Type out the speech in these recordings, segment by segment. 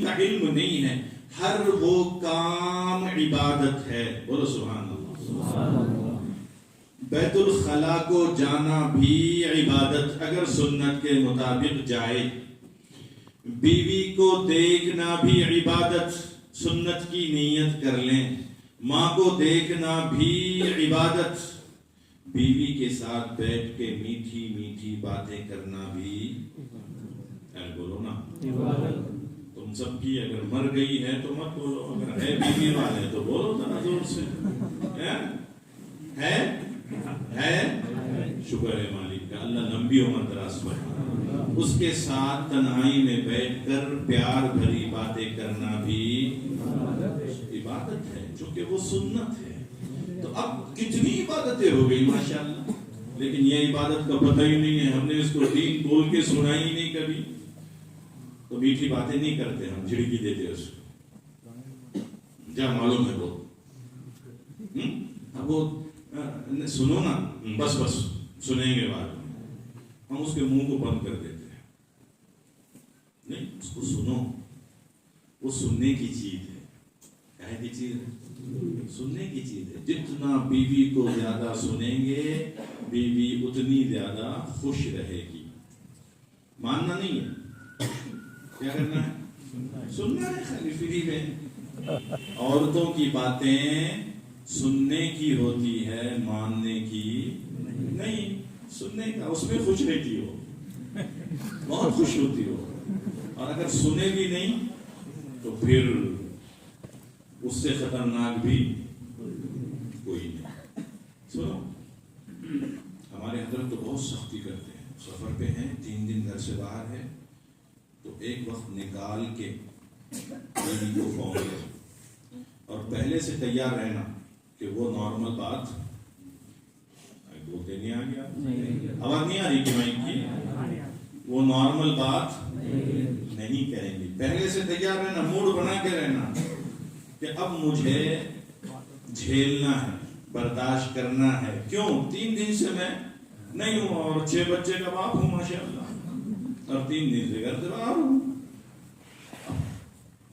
کا علم نہیں ہے، ہر وہ کام عبادت ہے. بولو سبحان اللہ. بیت الخلا کو جانا بھی عبادت اگر سنت کے مطابق جائے. بیوی کو دیکھنا بھی عبادت، سنت کی نیت کر لیں. ماں کو دیکھنا بھی عبادت. بیوی کے ساتھ بیٹھ کے میٹھی میٹھی باتیں کرنا بھی، بولو نا، تم سب کی اگر مر گئی ہے تو مت بولو، اگر ہے بیوی والے تو بولو ذرا زور سے. ہے شکر ہے مالک کا، اللہ لمبی عمر دراز فرمائے. اس کے ساتھ تنہائی میں بیٹھ کر پیار بھری باتیں کرنا بھی عبادت ہے، چونکہ وہ سنت ہے. تو اب کتنی عبادتیں ہو گئی ماشاءاللہ، لیکن یہ عبادت کا پتہ ہی نہیں ہے. ہم نے اس کو دین بول کے سنا ہی نہیں کبھی. تو میٹھی باتیں نہیں کرتے ہم، جھڑکی دیتے اس کو، جا معلوم ہے وہ. اب وہ سنو نا، بس سنیں گے بعد میں. ہم اس کے منہ کو بند کر دیتے ہیں. نہیں، اس کو سنو، وہ سننے کی چیز ہے. کیا کی چیز ہے؟ سننے کی چیز ہے. جتنا بیوی کو زیادہ سنیں گے، بیوی اتنی زیادہ خوش رہے گی. ماننا نہیں ہے، کیا کرنا ہے؟ سننا ہے. خالی فری میں عورتوں کی باتیں سننے کی ہوتی ہے، ماننے کی نہیں. سننے کا اس میں خوش رہتی ہو، بہت خوش ہوتی ہو. اور اگر سنے بھی نہیں تو پھر اس سے خطرناک بھی کوئی نہیں. سنو، ہمارے حضرت تو بہت سختی کرتے ہیں. سفر پہ ہیں، 3 دن گھر سے باہر ہے، تو ایک وقت نکال کے بیوی کو فون کرو اور پہلے سے تیار رہنا کہ وہ نارمل بات بولتے. نہیں آ گیا، آواز نہیں آ رہی کہ مائک کی، وہ نارمل بات نہیں کہیں گی. پہلے سے تیار رہنا، موڈ بنا کے رہنا کہ اب مجھے جھیلنا ہے، برداشت کرنا ہے. کیوں؟ 3 دن سے میں نہیں ہوں اور 6 بچے کا باپ ہوں ماشاءاللہ، اور 3 دن سے گھر سے باہر ہوں.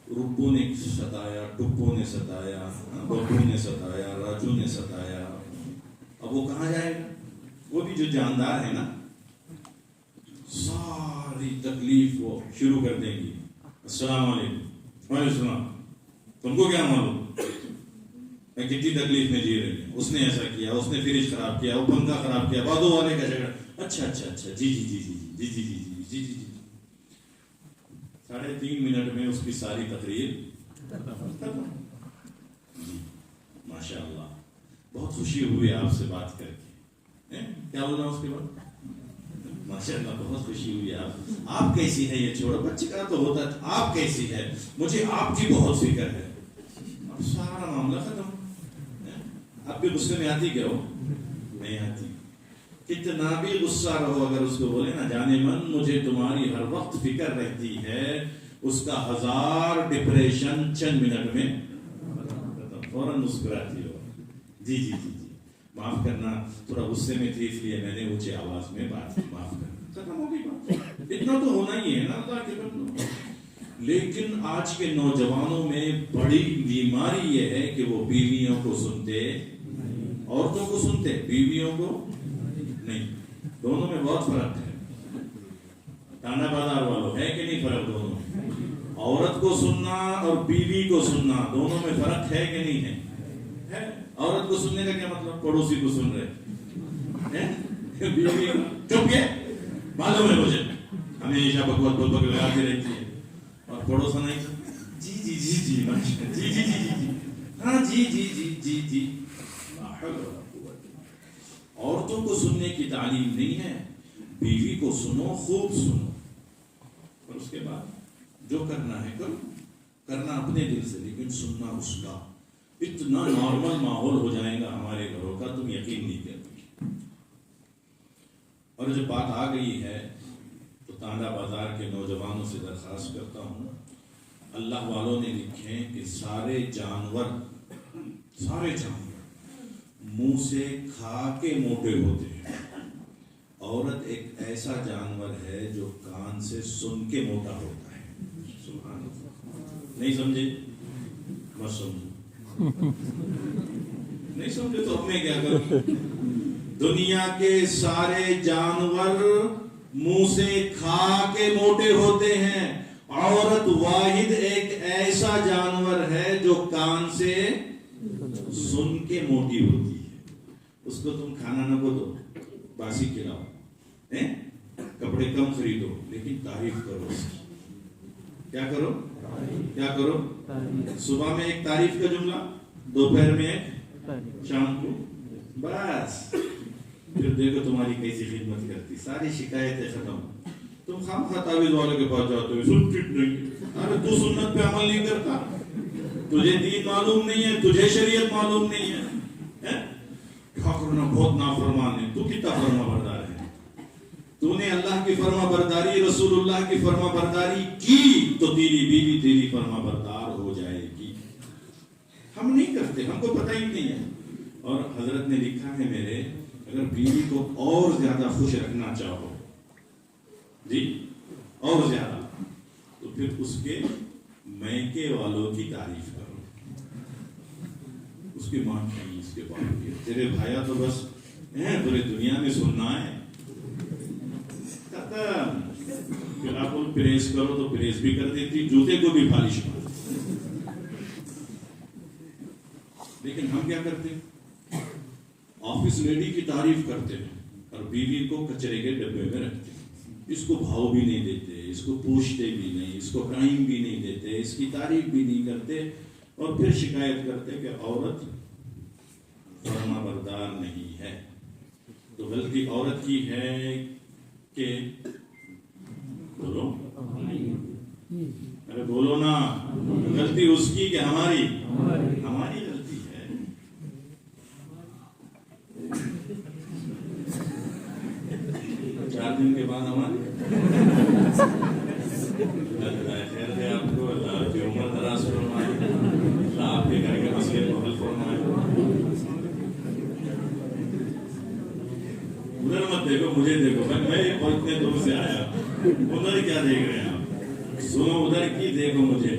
روپو نے ستایا، ٹپو نے ستایا، ببو نے ستایا، راجو نے ستایا. اب وہ کہاں جائے گا؟ وہ بھی جو جاندار ہے نا، ساری تکلیف وہ شروع کر دیں گی. السلام علیکم. وعلیکم السلام. تم کو کیا معلوم میں کتنی تکلیف میں جی رہی ہوں؟ اس نے ایسا کیا، اس نے فریج خراب کیا، وہ پنکھا خراب کیا، بادو والے کا جھگڑا. اچھا اچھا اچھا، جی جی جی جی جی جی جی جی جی جی. 3.5 منٹ میں اس کی ساری تقریر ختم. ماشاء اللہ، بہت خوشی ہوئی آپ سے بات کر کے. کیا بولا اس کے بعد؟ ماشاء اللہ بہت خوشی ہوئی. آپ کیسی ہے؟ یہ چھوڑو، بچے کا تو ہوتا ہے. آپ کیسی ہے؟ مجھے آپ کی بہت فکر ہے. اب سارا معاملہ ختم. آپ بھی غصے میں آتی کیا ہو؟ نہیں آتی. کتنا بھی غصہ رہو، اگر اس کو بولے نا جانے من مجھے تمہاری ہر وقت فکر رہتی ہے، اس کا 1000 ڈپریشن چند منٹ میں فوراً مسکراتی ہو. جی جی جی جی، معاف کرنا، تھوڑا غصے میں تھی اس لیے میں نے اونچی آواز میں بات کی، معاف کرنا. ختم ہو گئی بات. اتنا تو ہونا ہی ہے نا اللہ کے بندوں. لیکن آج کے نوجوانوں میں بڑی بیماری یہ ہے کہ وہ بیویوں کو سنتے، عورتوں کو سنتے، بیویوں کو نہیں. دونوں میں بہت فرق ہے. تانا بازار والوں ہے کہ نہیں فرق؟ دونوں میں عورت کو سننا اور بیوی کو سننا، دونوں میں فرق ہے کہ نہیں ہے؟ عورت کو سننے کا کیا مطلب؟ پڑوسی کو سن رہے، بیوی چپ کے معلوم ہے مجھے ہمیشہ بکواس بول بک لگاتی رہتی ہے، اور پڑوسا نہیں جی جی جی جی جی جی جی جی ہاں جی جی جی جی جی. عورتوں کو سننے کی تعلیم نہیں ہے. بیوی کو سنو، خوب سنو، اور اس کے بعد جو کرنا ہے کرو. کرنا اپنے دل سے، لیکن سننا اس کا. اتنا نارمل ماحول ہو جائے گا ہمارے گھروں کا، تم یقین نہیں کرتے. اور جب بات آ گئی ہے تو تانڈا بازار کے نوجوانوں سے درخواست کرتا ہوں، اللہ والوں نے لکھے کہ سارے جانور منہ سے کھا کے موٹے ہوتے ہیں. عورت ایک ایسا جانور ہے جو کان سے سن کے موٹا ہوتا ہے. سبحان اللہ. نہیں سمجھے؟ مت سمجھو، نہیں سمجھے تو ہمیں کیا کروں؟ دنیا کے سارے جانور منہ سے کھا کے موٹے ہوتے ہیں، عورت واحد ایک ایسا جانور ہے جو کان سے سن کے موٹی ہوتی ہے. اس کو تم کھانا نہ دو، باسی کھلاؤ، کپڑے کم خریدو، لیکن تعریف کرو اس کی. کیا کرو؟ کیا کرو؟ صبح میں ایک تعریف کا جملہ، دوپہر میں ایک، شام کو، بس. پھر دیکھو تمہاری کیسی خدمت کرتی، ساری شکایتیں ختم. تم خواہ تعویذ والے کے پاس جاتے ہو، سنت نہیں. ارے تو سنت پہ عمل نہیں کرتا، تجھے دین معلوم نہیں ہے، تجھے شریعت معلوم نہیں ہے. کیا کرنا، بہت نافرمان ہے. تو کتنا فرما بردار ہے؟ تو نے اللہ کی فرما برداری، رسول اللہ کی فرما برداری کی تو تیری بیوی تیری فرما بردار ہو جائے گی. ہم نہیں کرتے، ہم کو پتہ ہی نہیں ہے. اور حضرت نے لکھا ہے میرے، اگر بیوی کو اور زیادہ خوش رکھنا چاہو جی، اور زیادہ، تو پھر اس کے میکے والوں کی تعریف کرو. اس کی ماں کی، اس کے باپ کی. تیرے بھایا تو بس پورے دنیا میں سننا ہے، ختم. پھر آپ کو پریس کرو تو پریس بھی کر دیتی، جوتے کو بھی پالش مار. لیکن ہم کیا کرتے ہیں؟ آفس لیڈی کی تعریف کرتے ہیں اور بیوی کو کچرے کے ڈبے میں رکھتے ہیں. اس کو بھاؤ بھی نہیں دیتے، اس کو پوچھتے بھی نہیں، اس کو ٹائم بھی نہیں دیتے، اس کی تعریف بھی نہیں کرتے، اور پھر شکایت کرتے کہ عورت فرما بردار نہیں ہے. تو غلطی عورت کی ہے کہ بولو، ارے بولو نا، غلطی اس کی کہ ہماری؟ ہماری غلطی ہے. چار دن کے بعد ہماری خیر ہے. آپ کو اللہ کی عمر دراز فرمائے، اللہ آپ کے گھر کے مسئلے کو حل فرمائے. ادھر مت دیکھو، مجھے دیکھو، میں اتنے دور سے آیا. ادھر کیا دیکھ رہے ہیں آپ؟ سنو ادھر کی، دیکھو مجھے.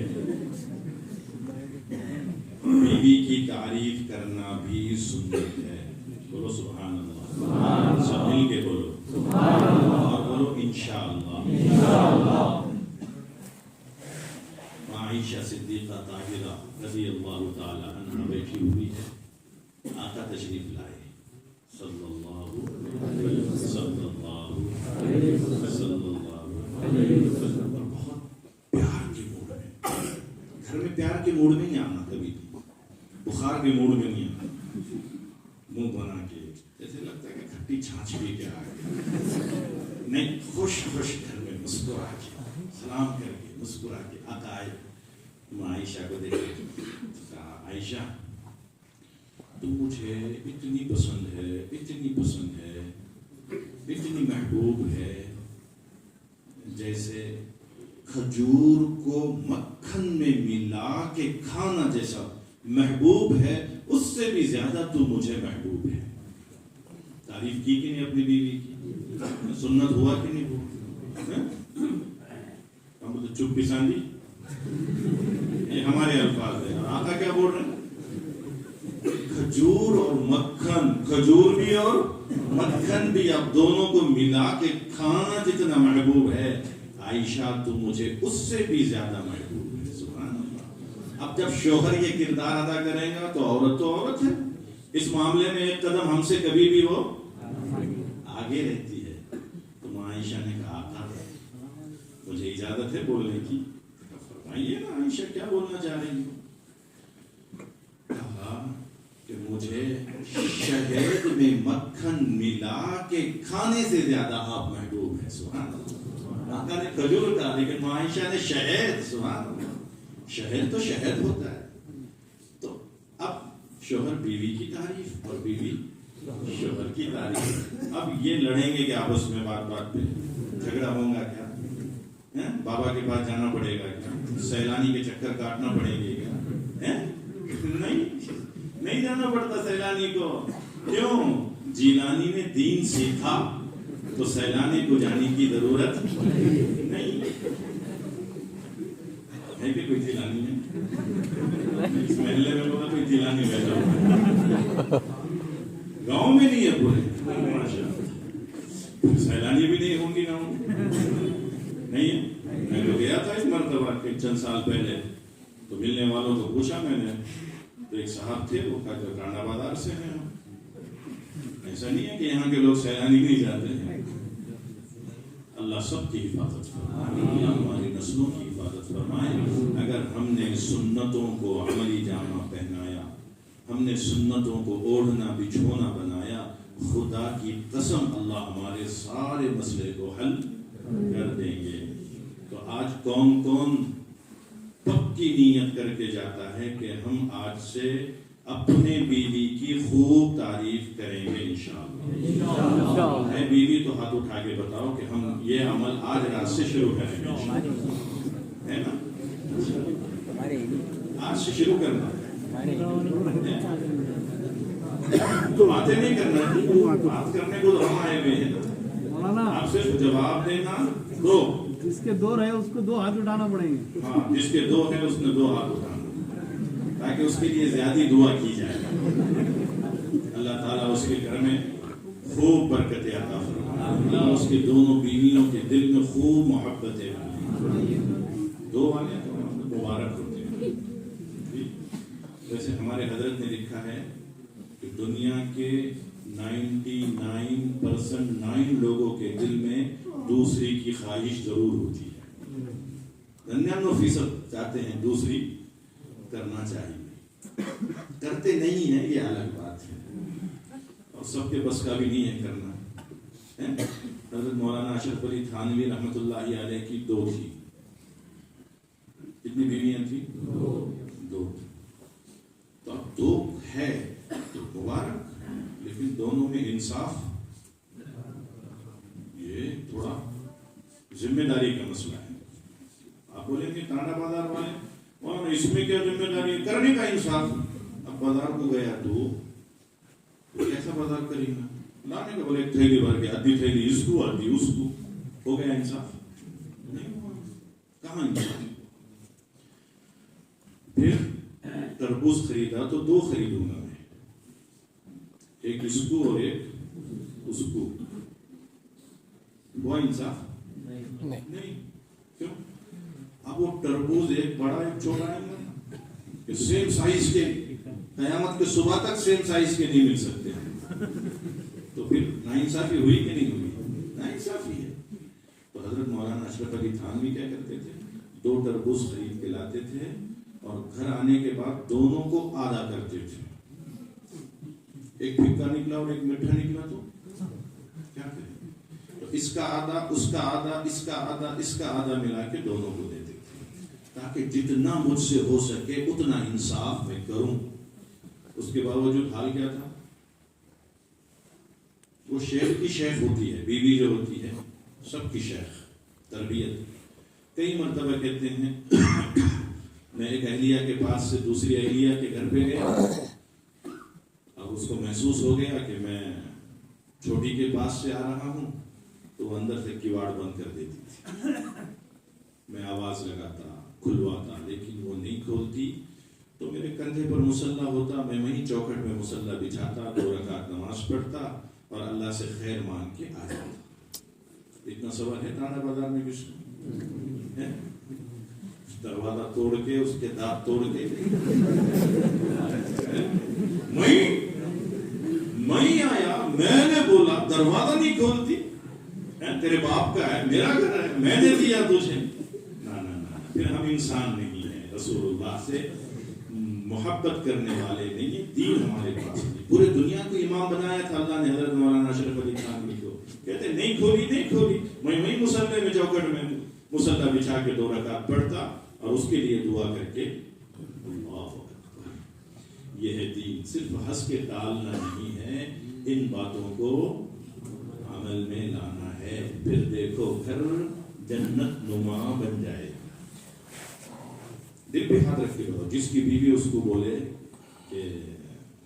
بیوی کی تعریف کرنا بھی سنت ہے. بولو سبحان اللہ، سب مل کے بولو، اور بولو انشاءاللہ. عائشہ صدیقہ طاہرہ رضی اللہ تعالی عنہ بیٹھی ہوئی ہے، آقا تشریف لائے صلی اللہ علیہ وسلم، اور بہت پیار کے موڈ میں. گھر میں پیار کے موڈ میں نہیں آنا، کبھی بھی بخار کے موڈ میں نہیں آنا. منہ بنا کے جیسے لگتا ہے کہ کھٹی چھاچھ پی کے آ گیا، نہیں، خوش خوش گھر میں مسکرا کے سلام کر کے مسکرا کے. آقا آئے، عائشہ کو دیکھے، کہا عائشہ تم مجھے اتنی پسند ہے، اتنی پسند ہے، اتنی محبوب ہے، جیسے کھجور کو مکھن میں ملا کے کھانا جیسا محبوب ہے، اس سے بھی زیادہ تو مجھے محبوب ہے. تعریف کی کہ نہیں اپنی بیوی کی؟ سنت ہوا کہ نہیں ہوا؟ ہم تو چپ پسندی، یہ ہمارے الفاظ ہیں. اور آقا کیا بول رہے ہیں؟ کھجور اور مکھن، کھجور بھی اور مکھن بھی، اب دونوں کو ملا کے کھانا جتنا محبوب ہے، عائشہ تو مجھے اس سے بھی زیادہ محبوب ہے. سبحان اللہ. اب جب شوہر یہ کردار ادا کرے گا تو عورت ہے. اس معاملے میں ایک قدم ہم سے کبھی بھی وہ آگے رہتی ہے. تو عائشہ نے کہا آقا مجھے اجازت ہے بولنے کی؟ فرمائیے نا عائشہ، کیا بولنا چاہ رہی ہو؟ کہا کہ مجھے شہد میں مکھن ملا کے کھانے سے زیادہ آپ محبوب ہیں. سبحان اللہ. آقا نے کھجور کہا، لیکن عائشہ نے شہد. سبحان اللہ. شہد تو شہد ہوتا ہے. تو اب شوہر بیوی کی تعریف اور بیوی شوہر کی تعریف. اب یہ لڑیں گے کہ آپس میں بات پہ جھگڑا ہوگا کیا؟ بابا کے پاس جانا پڑے گا کیا؟ سیلانی کے چکر کاٹنا پڑیں گے کیا؟ نہیں جانا پڑتا سیلانی کو. کیوں؟ جیلانی نے دین سیکھا تو سیلانی کو جانے کی ضرورت نہیں. ہے کہ کوئی تیلانی ہے اس محلے میں بولا کوئی تیلانی بیٹھا ہوا گاؤں میں نہیں ہے پورے ماشاءاللہ سیلانی بھی نہیں ہوں گی گاؤں نہیں ہے میں تو گیا تھا اس مرتبہ کے چند سال پہلے تو ملنے والوں کو پوچھا میں نے تو ایک صاحب تھے وہ کہا کہ ٹانڈا بازار سے ہیں ایسا نہیں ہے کہ یہاں کے لوگ سیلانی نہیں جاتے ہیں اللہ سب کی حفاظت فرمائے اللہ ہماری نسلوں کی حفاظت فرمائے اگر ہم نے سنتوں کو عملی جامہ پہنایا ہم نے سنتوں کو اوڑھنا بچھونا بنایا خدا کی قسم اللہ ہمارے سارے مسئلے کو حل کر دیں گے تو آج کون کون پکی نیت کر کے جاتا ہے کہ ہم آج سے اپنے بیوی کی خوب تعریف کریں گے انشاءاللہ ہے بیوی تو ہاتھ اٹھا کے بتاؤ کہ ہم یہ عمل آج رات سے شروع کریں گے ہے نا آج سے شروع کرنا تو باتیں نہیں کرنا بات کرنے کو تو ہم آئے ہوئے ہیں آپ سے جواب دینا دو جس کے دو رہے اس کو دو ہاتھ اٹھانا پڑیں گے ہاں جس کے دو ہے اس نے دو ہاتھ اٹھانا تاکہ اس کے لیے زیادہ دعا کی جائے اللہ تعالیٰ اس کے گھر میں خوب برکت عطا فرمائے اللہ اس کے دونوں بیویوں کے دل میں خوب محبتیں دو والے تو مبارک ہوتے ہیں ویسے ہمارے حضرت نے لکھا ہے کہ دنیا کے 99% لوگوں کے دل میں دوسری کی خواہش ضرور ہوتی ہے 99% چاہتے ہیں دوسری کرنا چاہیے کرتے نہیں ہیں یہ الگ بات ہے اور سب کے بس کا بھی نہیں ہے کرنا حضرت مولانا اشرف علی تھانوی رحمۃ اللہ علیہ کی دو تھی کتنی بیویاں تھیں دو تو اب دو ہے تو مبارک لیکن دونوں میں انصاف یہ تھوڑا ذمہ داری کا مسئلہ ہے آپ بولیں گے ٹانڈا بازار والے اور اس میں کیا ذمہ داری ہے کرنے کا انصاف اب بازار کو گیا تو کیسا بازار کرے گا لانے کا بولے تھیلی بھر کے آدھی تھیلی اس کو آدھی اس کو ہو گیا انصاف نہیں کہاں انصاف پھر تربوز خریدا تو دو خریدوں گا میں ایک اس کو اور ایک اس کو وہ انصاف نہیں کیوں اب وہ تربوز ایک بڑا ایک چھوٹا ہے کہ سیم سائز کے قیامت کے صبح تک سیم سائز کے نہیں مل سکتے تو پھر ناانصافی ہوئی کہ نہیں ہوئی ناانصافی ہے تو حضرت مولانا اشرف علی تھانوی کیا کرتے تھے دو تربوز خرید کے لاتے تھے اور گھر آنے کے بعد دونوں کو آدھا کرتے تھے ایک پھیکا نکلا اور ایک میٹھا نکلا تو کیا کریں تو اس کا آدھا اس کا آدھا اس کا آدھا اس کا آدھا ملا کے دونوں کو دیتے تھے تاکہ جتنا مجھ سے ہو سکے اتنا انصاف میں کروں اس کے باوجود حال کیا تھا وہ شیخ کی شیخ ہوتی ہے بیوی جو ہوتی ہے سب کی شیخ تربیت کئی مرتبہ کہتے ہیں میں ایک اہلیہ کے پاس سے دوسری اہلیہ کے گھر پہ گیا اب اس کو محسوس ہو گیا کہ میں چھوٹی کے پاس سے آ رہا ہوں تو وہ اندر سے کیواڑ بند کر دیتی تھی میں آواز لگاتا کھلواتا لیکن وہ نہیں کھولتی تو میرے کندھے پر مصلی ہوتا میں وہیں چوکھٹ میں مصلی بچھاتا 2 رکعت نماز پڑھتا اور اللہ سے خیر مانگ کے آ جاتا اتنا سوال ہے ٹانڈا بازار میں کس کو دروازہ توڑ کے اس کے دانت توڑ کے میں آیا میں نے بولا دروازہ نہیں کھولتی تیرے باپ کا ہے میرا گھر ہے میں نے دیا تجھے نہ پھر ہم انسان نہیں ہیں رسول اللہ سے محبت کرنے والے نہیں دین ہمارے پاس نہیں پورے دنیا کو امام بنایا تھا اللہ نے حضرت مولانا اشرف علی تھانوی کو کہتے نہیں کھولی میں وہیں مصلی میں چوکٹ میں مصلی بچھا کے 2 رکعت پڑھتا اور اس کے لیے دعا کر کے اللہ اکبر یہ ہے دین صرف ہنس کے ٹالنا نہیں ہے ان باتوں کو عمل میں لانا ہے پھر دیکھو گھر جنت نما بن جائے دل پہ ہاتھ رکھ کے بتاؤ جس کی بیوی اس کو بولے کہ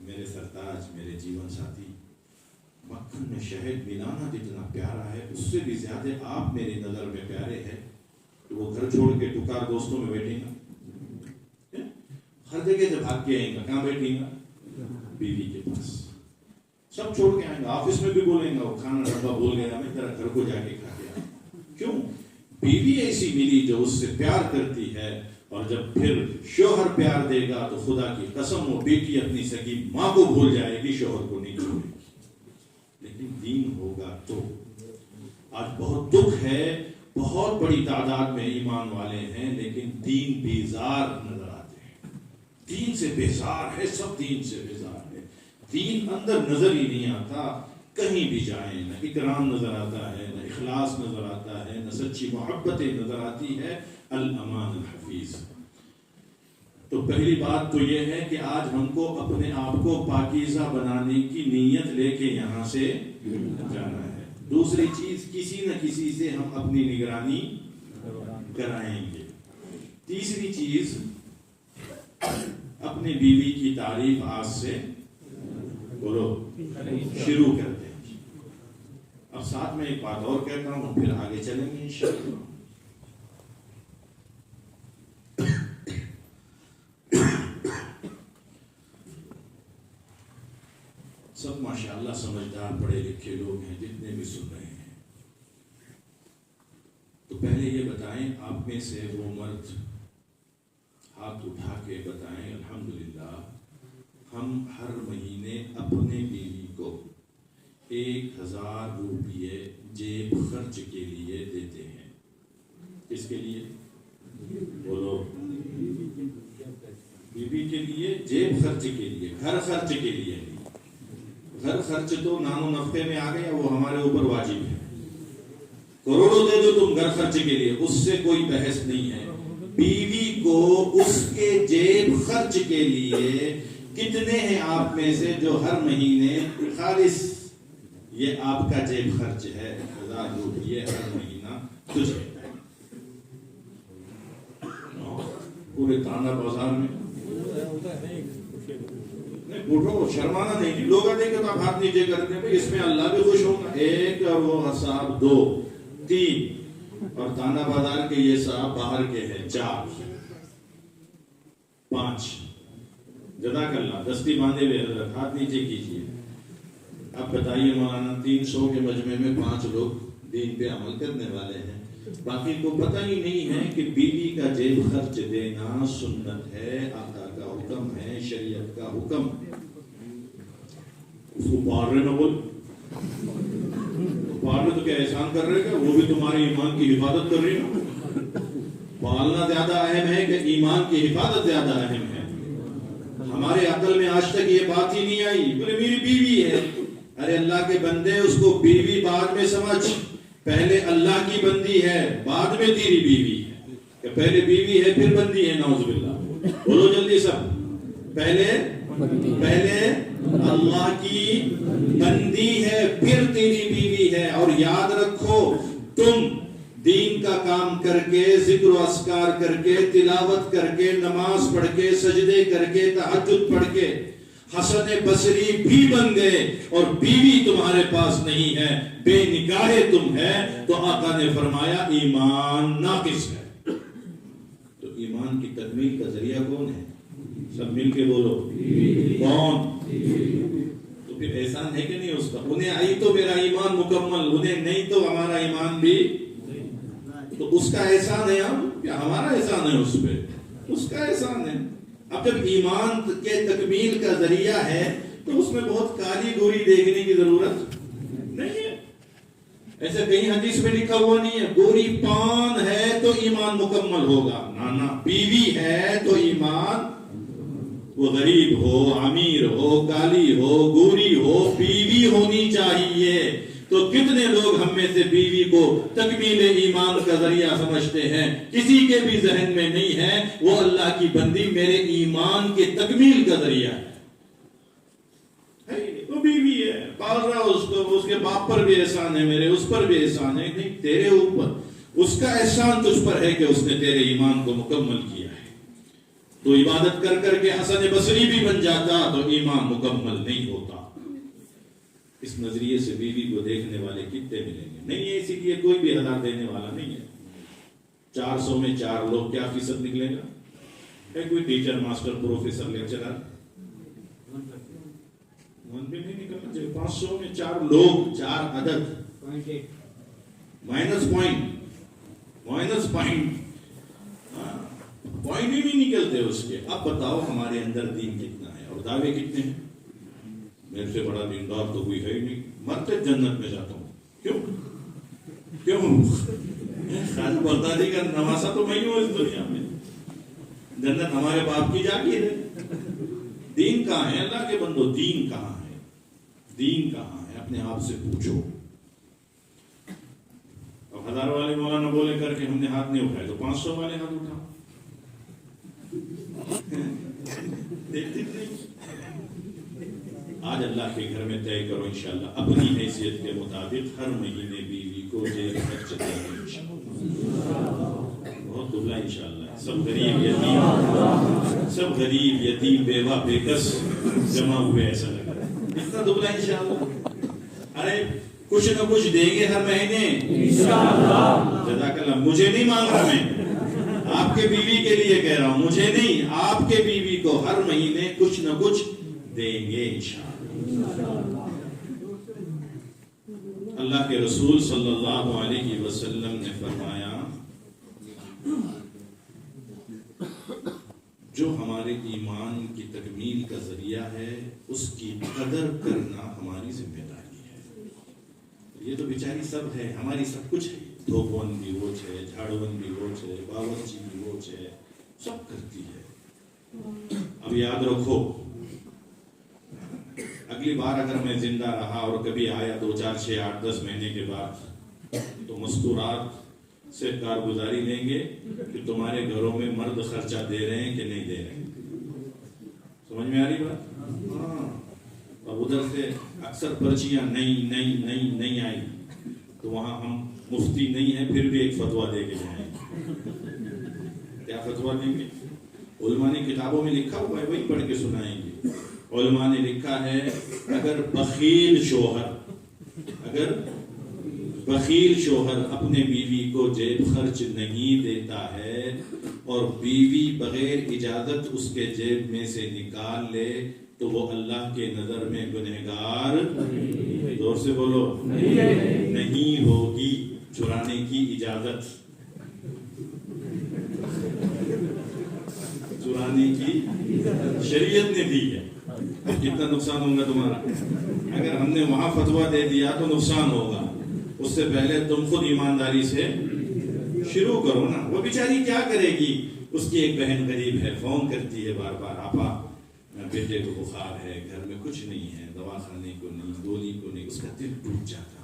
میرے سرتاج میرے جیون ساتھی مکھن میں شہد ملانا جتنا پیارا ہے اس سے بھی زیادہ آپ میری نظر میں پیارے ہیں تو وہ گھر چھوڑ کے ٹکار دوستوں میں بیٹھے گا ہر جگہ سے بھاگ کے آئیں گا، کہاں بیٹھیں گا؟ بیوی کے پاس. سب چھوڑ کے آئیں گا، آفس میں بھی بولیں گا وہ کھانا ڈبہ بھول گیا میں، ذرا گھر کو جا کے کھا کے آؤں. کیوں؟ بیوی ایسی ملی جو اس سے پیار کرتی ہے، اور جب پھر شوہر پیار دے گا تو خدا کی قسم وہ بیٹی اپنی سگی ماں کو بھول جائے گی، شوہر کو نہیں چھوڑے گی. لیکن دین ہوگا تو. آج بہت دکھ ہے، بہت بڑی تعداد میں ایمان والے ہیں لیکن دین بیزار نظر آتے ہیں. دین سے بیزار ہے، سب دین سے بیزار ہے. دین اندر نظر ہی نہیں آتا. کہیں بھی جائیں نہ اکرام نظر آتا ہے، نہ اخلاص نظر آتا ہے، نہ سچی محبتیں نظر آتی ہے. الامان الحفیظ. تو پہلی بات تو یہ ہے کہ آج ہم کو اپنے آپ کو پاکیزہ بنانے کی نیت لے کے یہاں سے جانا ہے. دوسری چیز، کسی نہ کسی سے ہم اپنی نگرانی کرائیں گے. تیسری چیز، اپنی بیوی کی تعریف آج سے بولو شروع کرتے ہیں. اب ساتھ میں ایک بات اور کہتا ہوں، پھر آگے چلیں گے انشاءاللہ. سب ماشاءاللہ سمجھدار پڑھے لکھے لوگ ہیں جتنے بھی سن رہے ہیں. تو پہلے یہ بتائیں، آپ میں سے وہ مرد ہاتھ اٹھا کے بتائیں الحمدللہ ہم ہر مہینے اپنے بیوی کو 1000 روپیے جیب خرچ کے لیے دیتے ہیں. کس کے لیے؟ بولو. بیوی کے لیے، جیب خرچ کے لیے، گھر خرچ کے لیے. گھر خرچ تو نام و نفقے میں آ گیا، وہ ہمارے اوپر واجب ہے. کروڑوں دے دو تم گھر خرچ کے لیے، اس سے کوئی بحث نہیں ہے. بیوی کو اس کے جیب خرچ کے لیے کتنے ہیں آپ میں سے جو ہر مہینے خالص یہ آپ کا جیب خرچ ہے 1000 روپیے ہر مہینہ تجھے؟ پورے تانا بازار میں اٹھو، شرمانا نہیں. لوگ دیکھے تو آپ ہاتھ نیچے کرتے ہیں، اس میں اللہ بھی خوش ہوگا. ایک اور وہ صاحب 2 3 اور تانا بازار کے یہ صاحب باہر کے ہیں 4 5. جزاک اللہ. دستی باندھے ہوئے حضرت ہاتھ نیچے کیجیے. اب بتائیے مولانا 300 کے مجمع میں 5 لوگ دین پہ عمل کرنے والے ہیں، باقی کو پتہ ہی نہیں ہے کہ بیوی کا جیب خرچ دینا سنت ہے، آقا کا حکم ہے، شریعت کا حکم. اس کو پال رہے نہ بول پالنا تو کیا احسان کر رہے گا؟ وہ بھی تمہارے ایمان کی حفاظت کر رہی ہے. پالنا زیادہ اہم ہے کہ ایمان کی حفاظت زیادہ اہم ہے؟ ہمارے عقل میں آج تک یہ بات ہی نہیں آئی. بولے میری بیوی ہے. ارے اللہ کے بندے، اس کو بیوی بعد میں سمجھ. پہلے اللہ کی بندی ہے، بعد میں تیری بیوی ہے. کہ پہلے بیوی ہے پھر بندی ہے؟ نعوذ باللہ. بولو جلدی سب. پہلے اللہ کی بندی ہے پھر تیری بیوی ہے. اور یاد رکھو، تم دین کا کام کر کے، ذکر و اذکار کر کے، تلاوت کر کے، نماز پڑھ کے، سجدے کر کے، تہجد پڑھ کے حسن بصری بھی بن گئے اور بیوی تمہارے پاس نہیں ہے، بے نکاح تم ہے، تو آقا نے فرمایا ایمان ناقص ہے. تو ایمان کی تکمیل کا ذریعہ کون ہے؟ سب مل کے بولو. کون؟ تو پھر احسان ہے کہ نہیں اس کا؟ انہیں آئی تو میرا ایمان مکمل، انہیں نہیں تو ہمارا ایمان بھی. تو اس کا احسان ہے ہم یا ہمارا احسان ہے؟ اس پہ اس کا احسان ہے. اب جب ایمان کے تکمیل کا ذریعہ ہے تو اس میں بہت کالی گوری دیکھنے کی ضرورت نہیں ہے. ایسے کہیں حدیث میں لکھا ہوا نہیں ہے گوری پان ہے تو ایمان مکمل ہوگا. نہ، بیوی ہے تو ایمان، وہ غریب ہو، امیر ہو، کالی ہو، گوری ہو، بیوی ہونی چاہیے. تو کتنے لوگ ہم میں سے بیوی کو تکمیل ایمان کا ذریعہ سمجھتے ہیں؟ کسی کے بھی ذہن میں نہیں ہے وہ اللہ کی بندی میرے ایمان کے تکمیل کا ذریعہ ہے. وہ بیوی ہے، پال رہا اس کو، اس کے باپ پر بھی احسان ہے میرے، اس پر بھی احسان ہے. نہیں، تیرے اوپر اس کا احسان تجھ پر ہے کہ اس نے تیرے ایمان کو مکمل کیا ہے. تو عبادت کر کر کے حسن بصری بھی بن جاتا تو ایمان مکمل نہیں ہوتا. اس نظریے سے بیوی کو دیکھنے والے کتنے ملیں گے؟ نہیں ہے. اسی لیے کوئی بھی 1000 دینے والا نہیں ہے. 400 میں 4 لوگ، کیا فیصد نکلے گا؟ ہے کوئی ٹیچر ماسٹر پروفیسر لیکچرر من بھی نہیں نکلنا چاہیے. 500 میں 4 لوگ 4 عدد مائنس پوائنٹ پوائنٹ ہی نہیں نکلتے اس کے. اب بتاؤ ہمارے اندر دین کتنا ہے اور دعوے کتنے ہیں. میرے سے بڑا دیندار تو کوئی ہے ہی نہیں, مرتے جنت میں جاتا ہوں. کیوں خالی بغدادی کا نواسا تو میں ہی ہوں اس دنیا میں. جنت ہمارے باپ کی جاگیر ہے. دین کہاں ہے اللہ کے بندو؟ دین کہاں ہے؟ دین کہاں ہے؟ اپنے آپ سے پوچھو. اب 1000 والے مولانا بولے کر کے ہم نے ہاتھ نہیں اٹھائے تو 500 والے ہاتھ اٹھاؤ. دیکھتے آج اللہ کے گھر میں طے کرو انشاءاللہ اپنی حیثیت کے مطابق ہر مہینے بیوی کو جیل خرچ دیں انشاءاللہ. بہت دبلا انشاءاللہ. سب غریب یتیم بیوہ بے کس جمع ہوئے ایسا لگ رہا ہے. اتنا دبلا انشاءاللہ. ارے کچھ نہ کچھ دیں گے ہر مہینے انشاءاللہ. جزاک اللہ. مجھے نہیں مانگ رہا, میں آپ کے بیوی کے لیے کہہ رہا ہوں. مجھے نہیں, آپ کے بیوی کو ہر مہینے کچھ نہ کچھ دیں گے انشاءاللہ. اللہ کے رسول صلی اللہ علیہ وسلم نے فرمایا جو ہمارے ایمان کی تکمیل کا ذریعہ ہے اس کی قدر کرنا ہماری ذمہ داری ہے. یہ تو بیچاری سب ہے, ہماری سب کچھ ہے. دھوپون بھی وہ ہے, جھاڑون بھی وہ ہے, باورچی بھی وہ ہے, سب کرتی ہے. اب یاد رکھو اگلی بار اگر میں زندہ رہا اور کبھی آیا 2 4 6 8 10 مہینے کے بعد تو مستورات سے کارگزاری لیں گے کہ تمہارے گھروں میں مرد خرچہ دے رہے ہیں کہ نہیں دے رہے ہیں. سمجھ میں آ رہی بات؟ ہاں. اور ادھر سے اکثر پرچیاں نہیں آئی تو وہاں ہم مفتی نہیں ہیں پھر بھی ایک فتویٰ دے کے جائیں. کیا فتویٰ دیں گے؟ علماء نے کتابوں میں لکھا ہوا ہے, وہی پڑھ کے سنائیں گے. علماء نے لکھا ہے اگر بخیل شوہر اپنے بیوی کو جیب خرچ نہیں دیتا ہے اور بیوی بغیر اجازت اس کے جیب میں سے نکال لے تو وہ اللہ کے نظر میں گنہگار, زور سے بولو, نہیں ہوگی. چرانے کی اجازت, چرانے کی شریعت نے دی ہے. کتنا نقصان ہوگا تمہارا اگر ہم نے وہاں فتویٰ دے دیا تو نقصان ہوگا. اس سے پہلے تم خود ایمانداری سے شروع کرو نا. وہ بیچاری کیا کرے گی؟ اس کی ایک بہن غریب ہے, فون کرتی ہے بار بار, آپا بیٹے کو بخار ہے, گھر میں کچھ نہیں ہے, دوا کھانے کو نہیں, گولی کو نہیں. اس کا دل ٹوٹ جاتا.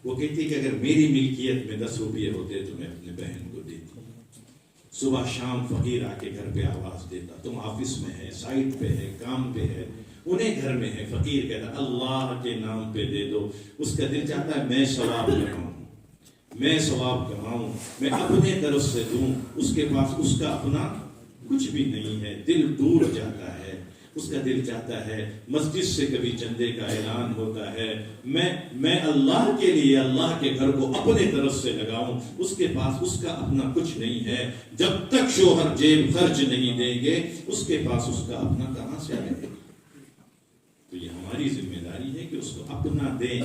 وہ کہتی کہ اگر میری ملکیت میں 10 روپے ہوتے تو میں اپنے بہن کو دیتی. صبح شام فقیر آ کے گھر پہ آواز دیتا, تم آفس میں ہے, سائٹ پہ ہے, کام پہ ہے, انہیں گھر میں ہے. فقیر کہتا اللہ کے نام پہ دے دو. اس کا دل چاہتا ہے میں ثواب کماؤں, میں اپنے طرف سے دوں. اس کے پاس اس کا اپنا کچھ بھی نہیں ہے, دل ٹوٹ جاتا ہے. اس کا دل چاہتا ہے مسجد سے کبھی چندے کا اعلان ہوتا ہے, میں اللہ کے لیے اللہ کے گھر کو اپنے طرف سے لگاؤں. اس کے پاس اس کا اپنا کچھ نہیں ہے. جب تک شوہر جیب خرچ نہیں دیں گے اس کے پاس اس کا اپنا کہاں سے آئے گا؟ تو یہ ہماری ذمہ داری ہے کہ اس کو اپنا دیں.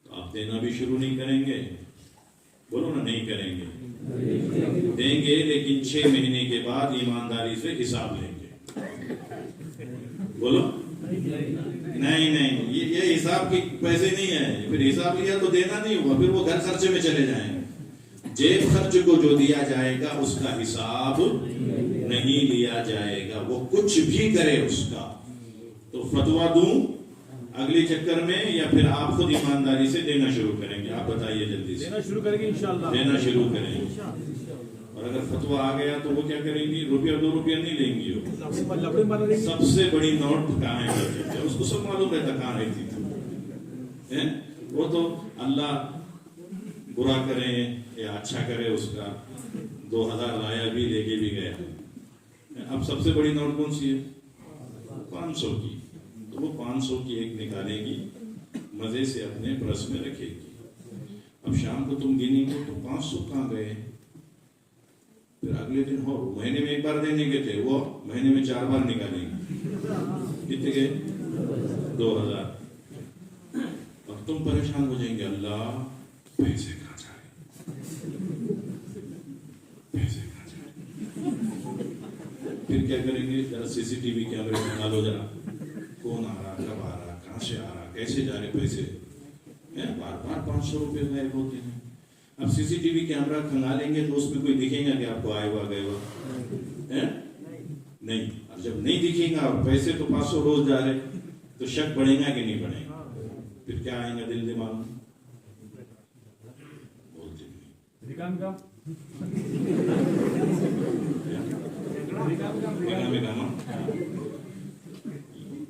تو آپ دینا بھی شروع نہیں کریں گے؟ بولو نا, نہیں کریں گے. دیں گے لیکن 6 مہینے کے بعد ایمانداری سے حساب لیں گے. بولو نہیں, یہ حساب کے پیسے نہیں ہیں. پھر حساب لیا تو دینا نہیں ہوا, پھر وہ گھر خرچے میں چلے جائیں گے. جیب خرچ کو جو دیا جائے گا اس کا حساب نہیں لیا جائے گا. وہ کچھ بھی کرے اس کا. تو فتویٰ دوں اگلی چکر میں یا پھر آپ خود ایمانداری سے دینا شروع کریں گے؟ آپ بتائیے جلدی سے. دینا شروع کریں گے انشاءاللہ. دینا شروع کریں گے. اور اگر فتویٰ آ گیا تو وہ کیا کریں گی؟ روپیہ 2 روپیہ نہیں لیں گی. وہ سب سے بڑی نوٹ کہاں ہے اس کو سب معلوم رہتا کہاں رہتی تھی. وہ تو اللہ برا کرے یا اچھا کرے اس کا 2000 لایا بھی لے کے بھی گیا. اب سب سے بڑی نوٹ کون سی ہے؟ 500 کی. تو وہ 500 کی ایک نکالے گی, مزے سے اپنے پرس میں رکھے گی. اب شام کو تم گنیں گے تو 500 کہاں گئے؟ پھر اگلے دن ہو مہینے میں ایک بار دینے کے تھے وہ مہینے میں 4 بار نکالیں گے، کتنے گئے 2000. اب تم پریشان ہو جائیں گے، اللہ پیسے کہاں جا رہے، پیسے کہاں جا رہے. پھر کیا کریں گے، ذرا CCTV کیمرے میں ڈالو، ذرا کون آ رہا، کب آ رہا، کہاں سے آ رہا، کیسے جا رہے پیسے. بار بار 500 روپے غائب ہوتے ہیں. اب CCTV کیمرہ کھنگالیں گے تو اس میں کوئی دکھے گا کہ آپ کو آئے ہوا گئے ہوا نہیں. اور جب نہیں دکھے گا اور پیسے تو 500 روز جا رہے تو شک بڑھے گا کہ نہیں بڑھے گا. پھر کیا آئیں گا دل دماغ میں، بولتے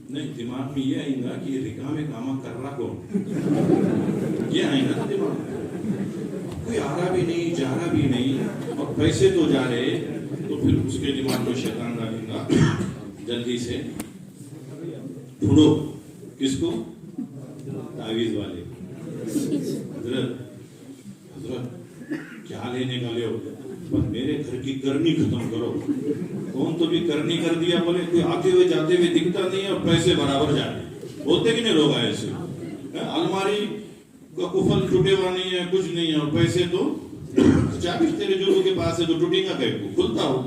نہیں، دماغ میں یہ آئے گا کہ یہ رکام کاما کر رہا کون، یہ آئے گا دماغ میں. کوئی آ رہا بھی نہیں، جا رہا بھی نہیں، اور پیسے تو جا رہے، تو پھر اس کے دماغ میں شیطان ڈالیں گا، جلدی سے ڈھونڈو کس کو، تعویذ والے. حضرت کیا لینے کا لے ہو، بس میرے گھر کی کرنی ختم کرو. کون تو بھی کرنی کر دیا، بولے کوئی آتے ہوئے جاتے ہوئے دکھتا نہیں ہے اور پیسے برابر جا رہے، بولتے کہ نہیں لوگ آئے سے. الماری کا کفل ٹوٹے ہوا نہیں ہے، کچھ نہیں ہے، اور پیسے تو چابی تیرے جوڑوں کے پاس ہے تو ٹوٹے گا کہ کھلتا ہو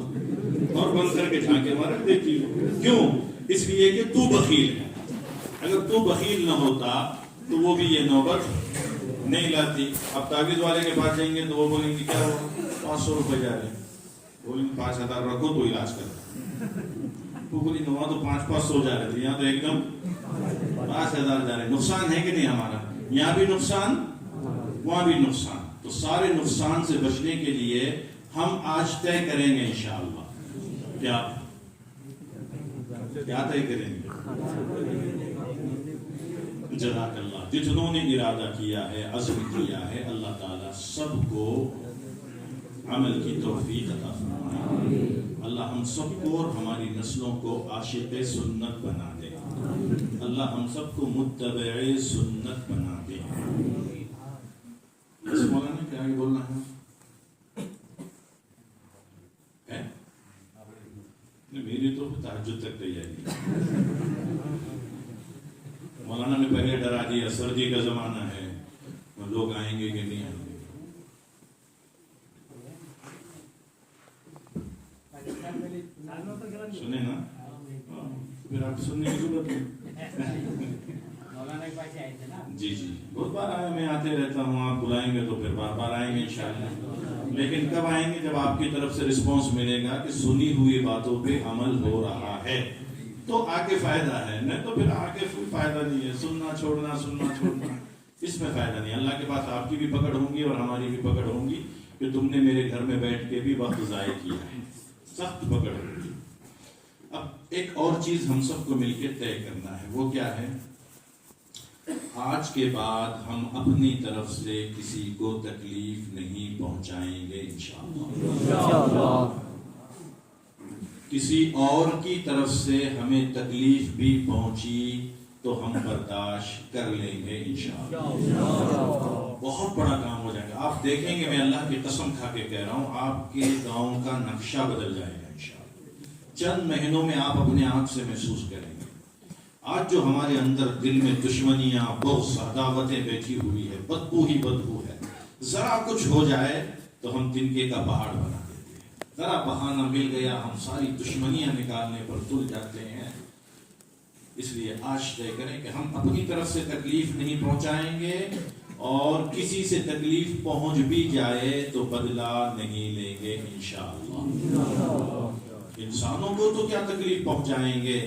اور بند کر کے جھانکے مار رکھ دیتی ہو. کیوں؟ اس لیے کہ تو بخیل ہے. اگر تو بخیل نہ ہوتا تو وہ بھی یہ نوبت نہیں لاتی. اب تعویذ والے کے پاس جائیں گے تو وہ بولیں گے کیا ہوا، 500 روپے جا رہے ہیں، بولیں گے 5000 رکھو تو علاج کر. وہ بولی وہاں تو 500 جا رہے تھے، یہاں تو ایک دم 5000 جا رہے. نقصان ہے کہ نہیں ہمارا، یہاں بھی نقصان وہاں بھی نقصان. تو سارے نقصان سے بچنے کے لیے ہم آج طے کریں گے انشاءاللہ. کیا طے کریں گے؟ جزاک اللہ. جتنوں نے ارادہ کیا ہے، عزم کیا ہے، اللہ تعالیٰ سب کو عمل کی توفیق عطا فرمائے. اللہ ہم سب کو اور ہماری نسلوں کو عاشق سنت بنا دے. اللہ ہم سب کو متبع سنت بنا دے. مولانا کیا آگے بولنا ہے؟ میری تو تہجد تک تیاری. مولانا نے پہلے ڈرا دیا سردی کا زمانہ ہے، لوگ آئیں گے کہ نہیں آئیں گے. سنے نا، پھر آپ سننے کی ضرورت ہے. جی جی بہت بار آیا، میں آتے رہتا ہوں، آپ بلائیں گے تو پھر بار بار آئیں گے انشاءاللہ. لیکن کب آئیں گے؟ جب آپ کی طرف سے رسپانس ملے گا کہ سنی ہوئی باتوں پہ عمل ہو رہا ہے تو آگے فائدہ ہے، نہیں تو پھر آگے کوئی فائدہ نہیں ہے. سننا چھوڑنا اس میں فائدہ نہیں. اللہ کے پاس آپ کی بھی پکڑ ہوں گی اور ہماری بھی پکڑ ہوں گی کہ تم نے میرے گھر میں بیٹھ کے بھی وقت ضائع کیا ہے، سخت پکڑ ہوگی. اب ایک اور چیز ہم سب کو مل کے طے کرنا ہے، وہ کیا ہے؟ آج کے بعد ہم اپنی طرف سے کسی کو تکلیف نہیں پہنچائیں گے انشاءاللہ. کسی اور کی طرف سے ہمیں تکلیف بھی پہنچی تو ہم برداشت کر لیں گے انشاءاللہ. بہت بڑا کام ہو جائے گا. آپ دیکھیں گے، میں اللہ کی قسم کھا کے کہہ رہا ہوں، آپ کے گاؤں کا نقشہ بدل جائے گا انشاءاللہ. چند مہینوں میں آپ اپنے آنکھ سے محسوس کریں گے. آج جو ہمارے اندر دل میں دشمنیاں، بغض، عداوتیں بیٹھی ہوئی ہے، بدبو ہی بدبو ہے، ذرا کچھ ہو جائے تو ہم تنکے کا پہاڑ بنا دیتے ہیں. ذرا بہانہ مل گیا ہم ساری دشمنیاں نکالنے پر تل جاتے ہیں. اس لیے آج طے کریں کہ ہم اپنی طرف سے تکلیف نہیں پہنچائیں گے، اور کسی سے تکلیف پہنچ بھی جائے تو بدلہ نہیں لیں گے انشاءاللہ. انسانوں کو تو کیا تکلیف پہنچائیں گے،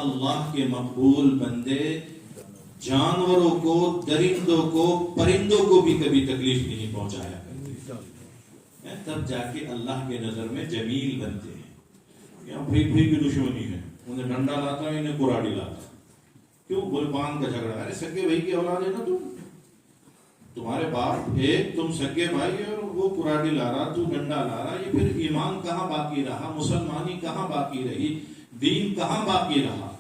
اللہ کے مقبول بندے جانوروں کو، درندوں کو، پرندوں کو بھی کبھی تکلیف نہیں پہنچایا کرتے، تب جا کے اللہ کے نظر میں جمیل بنتے ہیں. یہاں بھائی کی دشمنی ہے، انہیں ڈنڈا لاتا ہے، انہیں کراڑی لاتا. کیوں؟ بول پان کا جھگڑا. ارے سگے بھائی کی اولاد ہے نا تمہارے باپ ایک، تم سگے بھائی، اور وہ کراڑی لا رہا، تو ڈنڈا لا رہا. یہ پھر ایمان کہاں باقی رہا، مسلمانی کہاں باقی رہی، دین کہاں باقی رہا؟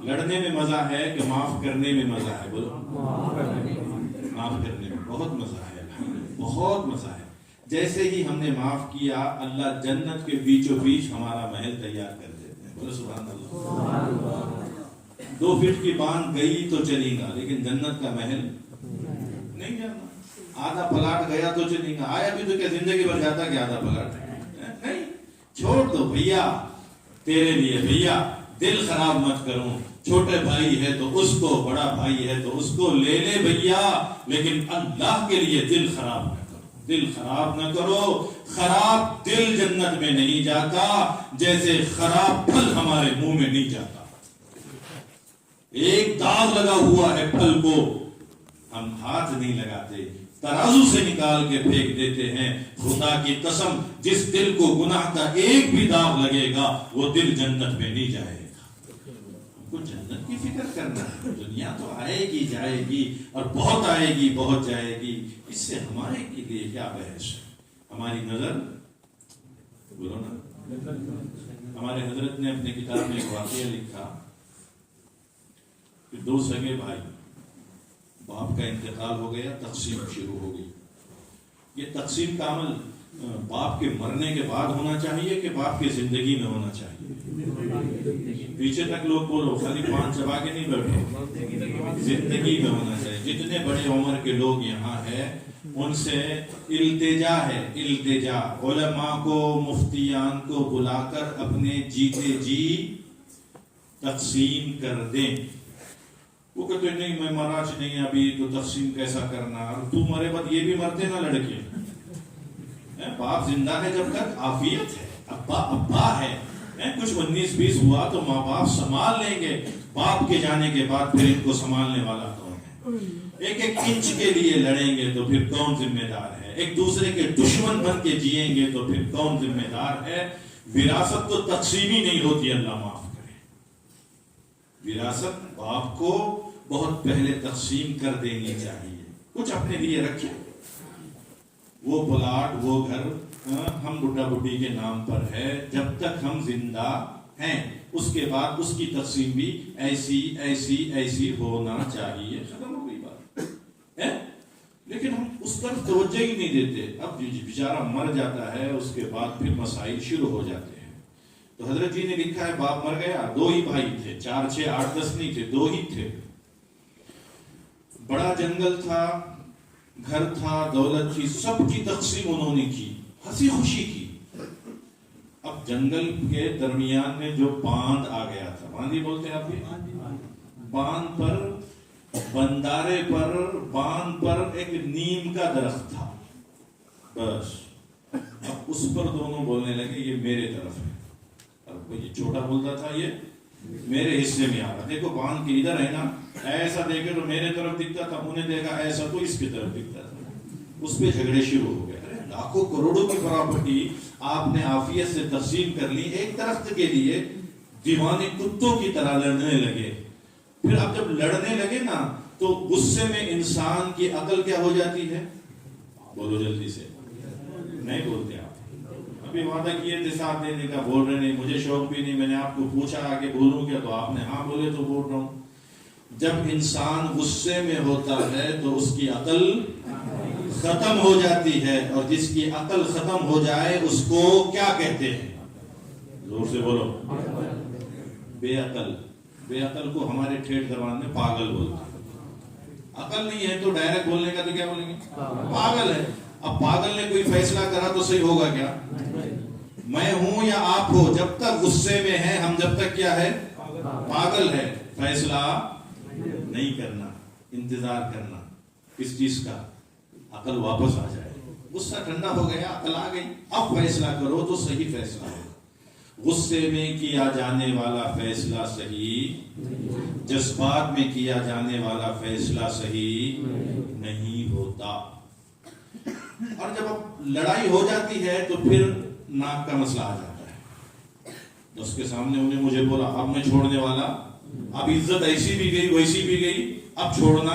لڑنے میں مزہ ہے کہ معاف کرنے میں مزہ ہے؟ بولو. معاف کرنے میں بہت مزہ ہے، بہت مزہ ہے. جیسے ہی ہم نے معاف کیا اللہ جنت کے بیچوں بیچ ہمارا محل تیار کر دیتے ہیں. بولے سبحان اللہ. 2 فٹ کی باندھ گئی تو چلی گا لیکن جنت کا محل نہیں جانا. آدھا پلاٹ گیا تو چلی گا. آیا بھی تو کیا زندگی بھر جاتا کہ آدھا پلاٹ نہیں. چھوڑ دو بھیا, تیرے لیے بھیا دل خراب مت کروں. چھوٹے بھائی ہے تو اس کو, بڑا بھائی ہے تو اس کو لے لے بھیا, لیکن اللہ کے لیے دل خراب نہ کرو. دل خراب نہ کرو. خراب دل جنت میں نہیں جاتا جیسے خراب پھل ہمارے منہ میں نہیں جاتا. ایک داغ لگا ہوا ہے پھل کو ہم ہاتھ نہیں لگاتے, ترازو سے نکال کے پھینک دیتے ہیں. خدا کی قسم جس دل کو گناہ کا ایک بھی داغ لگے گا وہ دل جنت میں نہیں جائے گا. ہم کو جنت کی فکر کرنا ہے. دنیا تو آئے گی جائے گی اور بہت آئے گی بہت جائے گی, اس سے ہمارے لیے کیا بحث ہے. ہماری نظر, بولو نا, ہمارے حضرت نے اپنے کتاب میں ایک واقعہ لکھا کہ 2 سگے بھائی, باپ کا انتقال ہو گیا, تقسیم شروع ہو گئی. یہ تقسیم کا عمل باپ کے مرنے کے بعد ہونا چاہیے کہ باپ کی زندگی میں ہونا چاہیے؟ پیچھے تک لوگ بولو, خالی 5 چبا کے نہیں بیٹھو, زندگی میں ہونا چاہیے. جتنے بڑے عمر کے لوگ یہاں ہیں ان سے التجا ہے, التجا. علماء کو, مفتیان کو بلا کر اپنے جیتے جی تقسیم کر دیں. وہ کہتے نہیں میں مہاراج نہیں ابھی تو تقسیم کیسا کرنا, تو مرے بعد یہ بھی مرتے نا لڑکے. باپ زندہ ہے جب تک عافیت ہے, ابا ہے, کچھ 19-20 ہوا تو ماں باپ سنبھال لیں گے. باپ کے جانے کے بعد پھر ان کو سنبھالنے والا کون ہے؟ ایک انچ کے لیے لڑیں گے تو پھر کون ذمہ دار ہے؟ ایک دوسرے کے دشمن بن کے جیئیں گے تو پھر کون ذمہ دار ہے؟ وراثت تو تقسیم ہی نہیں ہوتی, اللہ معاف کرے. وراثت باپ کو بہت پہلے تقسیم کر دینی چاہیے. کچھ اپنے لیے رکھیں, وہ پلاٹ وہ گھر ہم بڈھا بڈھی کے نام پر ہے جب تک ہم زندہ ہیں. اس کے بعد اس کی تقسیم بھی ایسی ایسی ایسی ہونا چاہیے. ختم ہو گئی بات. لیکن ہم اس طرف توجہ ہی نہیں دیتے. اب بیچارہ مر جاتا ہے اس کے بعد پھر مسائل شروع ہو جاتے ہیں. تو حضرت جی نے لکھا ہے باپ مر گیا, 2 ہی بھائی تھے, 4 6 8 10 نہیں تھے, 2 ہی تھے. بڑا جنگل تھا, گھر تھا, دولت تھی, سب کی تقسیم انہوں نے کی, ہنسی خوشی کی. اب جنگل کے درمیان میں جو باندھ آ گیا تھا, باندھ ہی بولتے ہیں آپ بھی, باندھ پر, بندارے پر, باندھ پر ایک نیم کا درخت تھا. بس اب اس پر دونوں بولنے لگے یہ میرے طرف ہے. اب یہ چھوٹا بولتا تھا یہ میرے حصے میں آ رہا. دیکھو باندھ کے ادھر ہے نا, ایسا دیکھے تو میرے طرف دکھتا تھا, انہیں دیکھا ایسا تو اس کی طرف دکھتا تھا. اس پہ جھگڑے شروع ہو گئے. لاکھوں کروڑوں کی پراپرٹی آپ نے عافیت سے تقسیم کر لی, ایک درخت کے لیے دیوانے کتوں کی طرح لڑنے لگے. پھر اب جب لڑنے لگے نا تو غصے میں انسان کی عقل کیا ہو جاتی ہے؟ بولو جلدی سے, نہیں بولتے آپ. ابھی وعدہ کیے تھے ساتھ دینے کا, بول رہے نہیں, مجھے شوق بھی نہیں, میں نے آپ کو پوچھا آگے بولوں کیا تو آپ نے ہاں بولے تو بول رہا ہوں. جب انسان غصے میں ہوتا ہے تو اس کی عقل ختم ہو جاتی ہے, اور جس کی عقل ختم ہو جائے اس کو کیا کہتے ہیں؟ زور سے بولو. بے عقل. بے عقل کو ہمارے ٹھیٹھ زبان میں پاگل بولتے ہیں. عقل نہیں ہے تو ڈائریکٹ بولنے کا تو کیا بولیں گے؟ پاگل ہے. اب پاگل نے کوئی فیصلہ کرا تو صحیح ہوگا کیا؟ میں ہوں یا آپ ہو, جب تک غصے میں ہے ہم, جب تک کیا ہے؟ پاگل ہے. فیصلہ نہیں کرنا, انتظار کرنا. کس چیز کا؟ عقل واپس آ جائے. غصہ ٹھنڈا ہو گیا, عقل آ گئی, اب فیصلہ کرو تو صحیح فیصلہ ہوگا. غصے میں کیا جانے والا فیصلہ صحیح, جذبات میں کیا جانے والا فیصلہ صحیح نہیں ہوتا. اور جب اب لڑائی ہو جاتی ہے تو پھر ناک کا مسئلہ آ جاتا ہے. اس کے سامنے انہیں مجھے بولا اب میں چھوڑنے والا, اب عزت ایسی بھی گئی ویسی بھی گئی, اب چھوڑنا,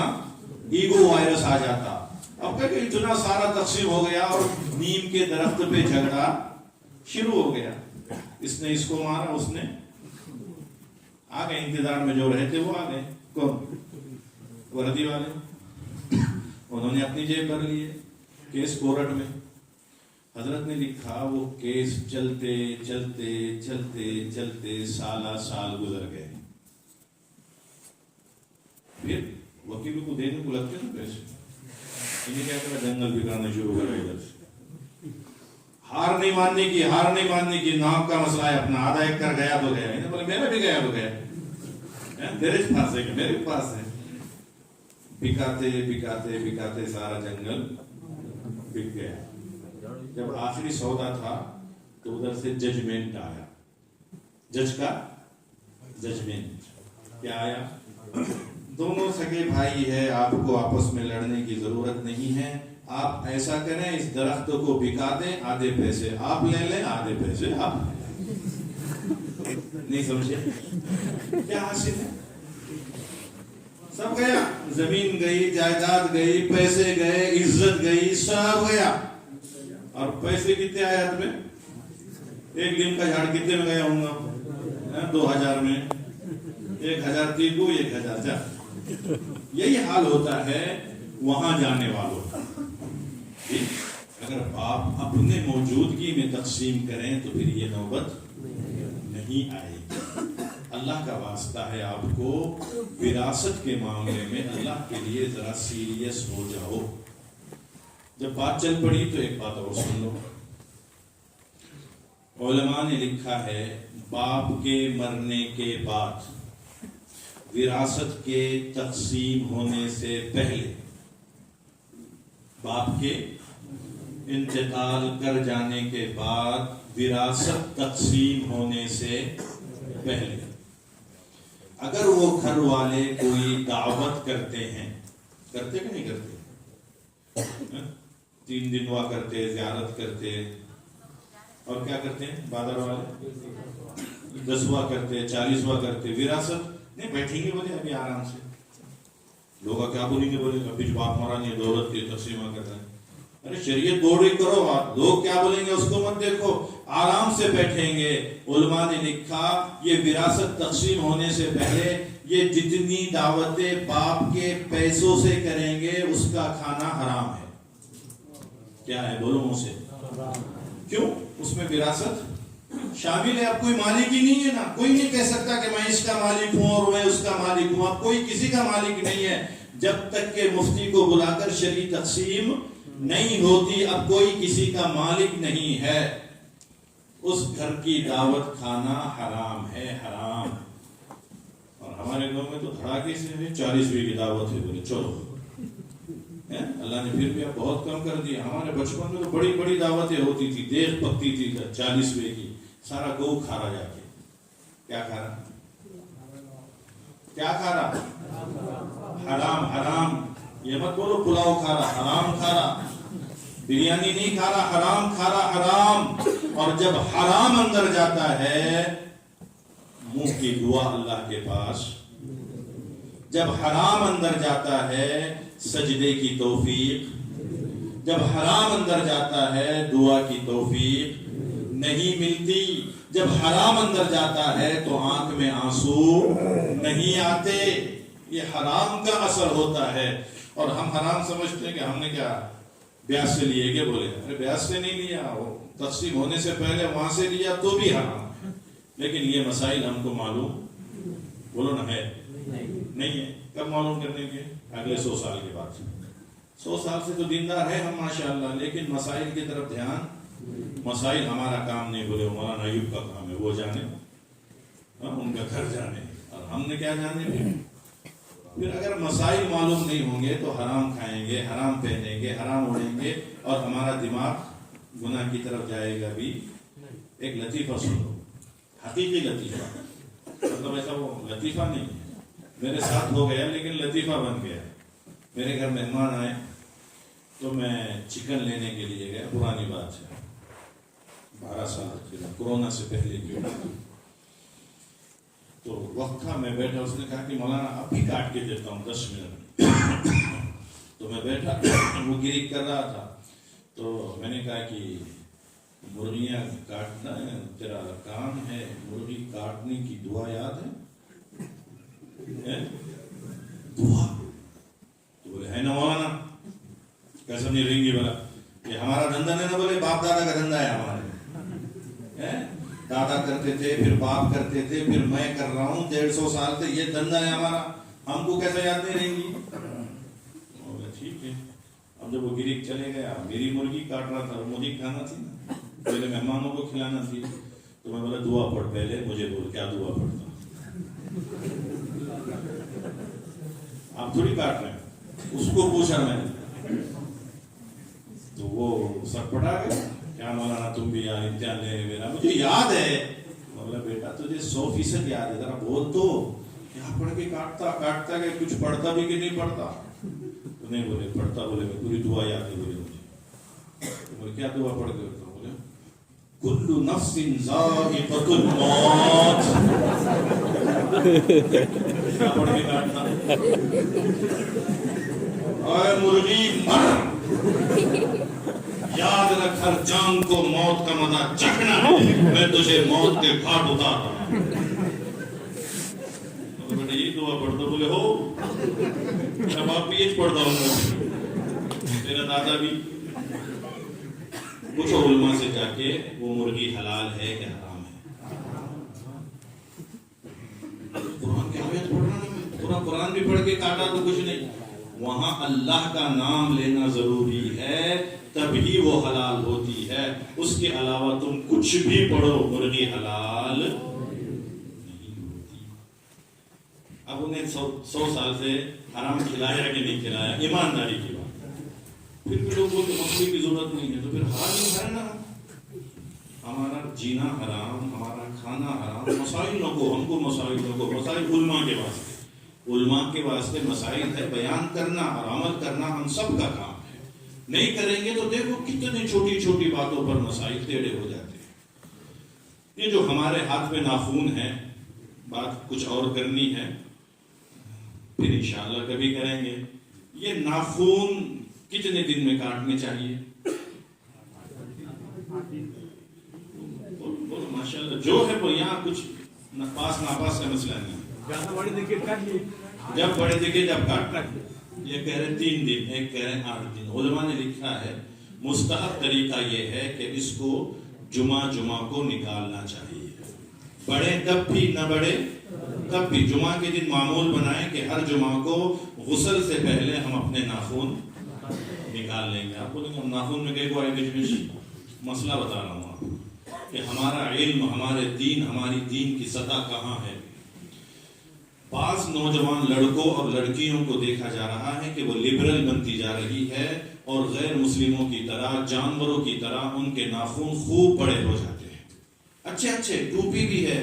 ایگو وائرس آ جاتا. اب کہ اتنا سارا تقسیم ہو گیا اور نیم کے درخت پہ جھگڑا شروع ہو گیا. اس نے اس کو مارا, اس نے آ گئے, انتظار میں جو رہتے وہ آ گئے. کون؟ وردی والے. انہوں نے اپنی جیب بھر لیے, کیس کورٹ میں. حضرت نے لکھا وہ کیس چلتے چلتے چلتے چلتے سالہ سال گزر گئے. پھر وکیلوں کو دینے کو لگتے نا پیسے, انہیں کیا کرا, جنگل بگاڑنا شروع کرا ادھر سے. ہار نہیں ماننے کی نام کا مسئلہ ہے اپنا, آدھا ایک کر گیا تو گیا, انہیں بولے میرا بھی گیا تو گیا, میرے پاس ہے, میرے پاس ہے. بکاتے بکاتے بکاتے سارا جنگل بک گیا. جب آخری سودا تھا تو ادھر سے ججمنٹ آیا. جج کا ججمنٹ کیا آیا, دونوں سگے بھائی ہے, آپ کو آپس میں لڑنے کی ضرورت نہیں ہے, آپ ایسا کریں اس درخت کو بکا دیں, آدھے پیسے آپ لے لیں, آدھے پیسے آپ لیں. نہیں سمجھے کیا حاصل ہے؟ سب گیا, زمین گئی, جائیداد گئی, پیسے گئے, عزت گئی, سب گیا. اور پیسے کتنے آئے ہاتھ میں؟ ایک نیم کا جھاڑ کتنے میں گیا ہوں گا؟ 2000 میں. 1000 تین کو 1000 چار. یہی حال ہوتا ہے وہاں جانے والوں کا. اگر آپ اپنے موجودگی میں تقسیم کریں تو پھر یہ نوبت نہیں آئے گی. اللہ کا واسطہ ہے, آپ کو وراثت کے معاملے میں اللہ کے لیے ذرا سیریس ہو جاؤ. جب بات چل پڑی تو ایک بات اور سن لو. علماء نے لکھا ہے باپ کے مرنے کے بعد وراثت کے تقسیم ہونے سے پہلے, باپ کے انتقال کر جانے کے بعد وراثت تقسیم ہونے سے پہلے اگر وہ گھر والے کوئی دعوت کرتے ہیں, کرتے کہ نہیں کرتے, 3 دن ہوا کرتے, زیارت کرتے, اور کیا کرتے ہیں بادر والے 10 ہوا کرتے, 40 ہوا کرتے, وراثت نہیں بیٹھیں گے بولے ابھی آرام سے. لوگ کیا بولیں گے, بولے ابھی باپ مرا نہیں, دولت کی تقسیم کر رہے ہیں. ارے شریعت بول رہی کرو, آپ لوگ کیا بولیں گے اس کو مت دیکھو, آرام سے بیٹھیں گے. علماء نے لکھا یہ وراثت تقسیم ہونے سے پہلے یہ جتنی دعوتیں باپ کے پیسوں سے کریں گے اس کا کھانا حرام ہے. کیا ہے بولو منہ سے, کیوں؟ اس میں وراثت شامل ہے. اب کوئی مالک ہی نہیں ہے نا, کوئی نہیں کہہ سکتا کہ میں اس کا مالک ہوں اور میں اس کا مالک ہوں. اب کوئی کسی کا مالک نہیں ہے جب تک کہ مفتی کو بلا کر شرعی تقسیم نہیں ہوتی. اب کوئی کسی کا مالک نہیں ہے, اس گھر کی دعوت کھانا حرام ہے, حرام. اور ہمارے گاؤں میں تو دھڑاکے سے 40ویں کی دعوت ہے, بولے چلو. اللہ نے پھر بھی اب بہت کم کر دیا. ہمارے بچپن میں تو بڑی بڑی دعوتیں ہوتی تھی, دیکھ پکتی تھی 40ویں کی, سارا گو کھا رہا جا کے. کیا کھا رہا, کیا کھا رہا؟ حرام. حرام یہ مت بولو پلاؤ کھا رہا, حرام کھا رہا. بریانی نہیں کھا رہا, حرام کھا رہا, حرام. اور جب حرام اندر جاتا ہے منہ کی دعا اللہ کے پاس, جب حرام اندر جاتا ہے سجدے کی توفیق, جب حرام اندر جاتا ہے دعا کی توفیق نہیں ملتی, جب حرام اندر جاتا ہے تو آنکھ میں آنسو نہیں آتے. یہ حرام کا اثر ہوتا ہے. اور ہم حرام سمجھتے ہیں کہ ہم نے کیا بیاس سے لیے, کہ بولے ارے بیاس سے نہیں لیا, وہ تقسیم ہونے سے پہلے وہاں سے لیا تو بھی حرام ہے. لیکن یہ مسائل ہم کو معلوم, بولو نا, ہے نہیں ہے. کب معلوم کرنے کے؟ اگلے 100 سال کے بعد. 100 سال سے تو دیندار ہے ہم ماشاءاللہ, لیکن مسائل کی طرف دھیان, مسائل ہمارا کام نہیں. بولے مولانا ایوب کا کام ہے, وہ جانے, ان کا گھر جانے, اور ہم نے کیا جانے. پھر اگر مسائل معلوم نہیں ہوں گے تو حرام کھائیں گے, حرام پہنیں گے, حرام اڑیں گے, اور ہمارا دماغ گناہ کی طرف جائے گا بھی. ایک لطیفہ سنو, حقیقی لطیفہ, مطلب ایسا وہ لطیفہ نہیں ہے, میرے ساتھ ہو گیا لیکن لطیفہ بن گیا. میرے گھر مہمان آئے تو میں چکن لینے کے لیے گیا, پرانی بات ہے 12 سال کورونا سے پہلے کی. تو وقت تھا, میں بیٹھا, اس نے کہا کہ مولانا ابھی کاٹ کے دیتا ہوں 10 منٹ. تو میں بیٹھا, وہ گری کر رہا تھا, تو میں نے کہا کہ مرغیاں کاٹنا ہے تیرا کام ہے, مرغی کاٹنے کی دعا یاد ہے؟ دعا تو بولے ہے نا مولانا, کیسے نہیں رہیں گی بلا, یہ ہمارا دھندا ہے نا. بولے باپ دادا کا دادا کرتے تھے، پھر باپ کرتے تھے، پھر میں کر رہا ہوں، 150 سال سے یہ دھندا ہے ہمارا، ہم کو کیسے یاد نہیں رہیں گی؟ ٹھیک ہے. اب جب وہ گری چلے گیا، میری مرغی کاٹ رہا تھا، مجھے کھانا تھی نا، میرے مہمانوں کو کھلانا تھی، تو میں بولا دعا پڑھ پہلے. مجھے بول کیا دعا پڑھتا؟ آپ تھوڑی کاٹ رہے ہیں. اس کو پوچھا میں نے، تو وہ سر پڑا گیا، کیا مولانا تم بھی یار امتحان لے میرا؟ مجھے یاد ہے. بولا بیٹا تجھے 100% یاد ہے، ذرا بول تو کیا پڑھ کے کاٹتا کہ کچھ پڑھتا بھی کہ نہیں پڑھتا؟ تو نہیں بولے پڑھتا. بولے میں پوری دعا یاد ہے. بولے مجھے. بولے کیا دعا پڑھ کے ہوتا؟ بولے کل نفس ذائقۃ الموت. کیا پڑھ کے کاٹتا؟ اے مرغی مر، یاد رکھ ہر جان کو موت کا مزہ چکھنا ہے، میں تجھے موت کے گھاٹ اتار رہا ہوں. بیٹا یہ دعا پڑھتا؟ بولے ہو. اب آپ بھی یہ پڑھتا ہوں، تیرا دادا بھی. پوچھو علماء سے جا کے وہ مرغی حلال ہے کہ حرام ہے. قرآن کی آیت پڑھنا نہیں، پورا قرآن بھی پڑھ کے کاٹا تو کچھ نہیں. وہاں اللہ کا نام لینا ضروری ہے، تبھی وہ حلال ہوتی ہے. اس کے علاوہ تم کچھ بھی پڑھو، مرغی حلال نہیں ہوتی. اب انہیں 100 سال سے حرام کھلایا کہ نہیں کھلایا، ایمانداری کی بات. پھر بھی لوگ بولتے مچھلی کی ضرورت نہیں ہے، تو پھر حرام نہیں ہے نا. ہمارا جینا حرام، ہمارا کھانا حرام. مسائل نہ کو، ہم کو مسائل نہ کو. مسائل علماء کے واسطے، علماء کے واسطے مسائل ہے. بیان کرنا اور عمل کرنا ہم سب کا کام ہے. نہیں کریں گے تو دیکھو کتنی چھوٹی چھوٹی باتوں پر مسائل ٹیڑھے ہو جاتے ہیں. یہ جو ہمارے ہاتھ میں ناخون ہے، بات کچھ اور کرنی ہے، پھر انشاءاللہ کبھی کریں گے. یہ ناخون کتنے دن میں کاٹنے چاہیے؟ بولو ماشاءاللہ. جو ہے وہ یہاں کچھ پاس ناپاس کا مسئلہ نہیں. جب بڑے دکھے جب کاٹنا. یہ کہہ رہے 3 دن، ایک کہہ رہے 8 دن. علماء نے لکھا ہے مستحب طریقہ یہ ہے کہ اس کو جمعہ کو نکالنا چاہیے. بڑے تب بھی، نہ بڑے تب بھی. جمعہ کے دن معمول بنائیں کہ ہر جمعہ کو غسل سے پہلے ہم اپنے ناخون نکال لیں گے. آپ بولیں گے ناخون میں کئی کو آئے گی؟ مسئلہ بتا رہا ہوں آپ کہ ہمارا علم، ہمارے دین، ہماری دین کی سطح کہاں ہے. بعض نوجوان لڑکوں اور لڑکیوں کو دیکھا جا رہا ہے کہ وہ لبرل بنتی جا رہی ہے اور غیر مسلموں کی طرح، جانوروں کی طرح ان کے ناخون خوب بڑے ہو جاتے ہیں. اچھے اچھے، ٹوپی بھی ہے،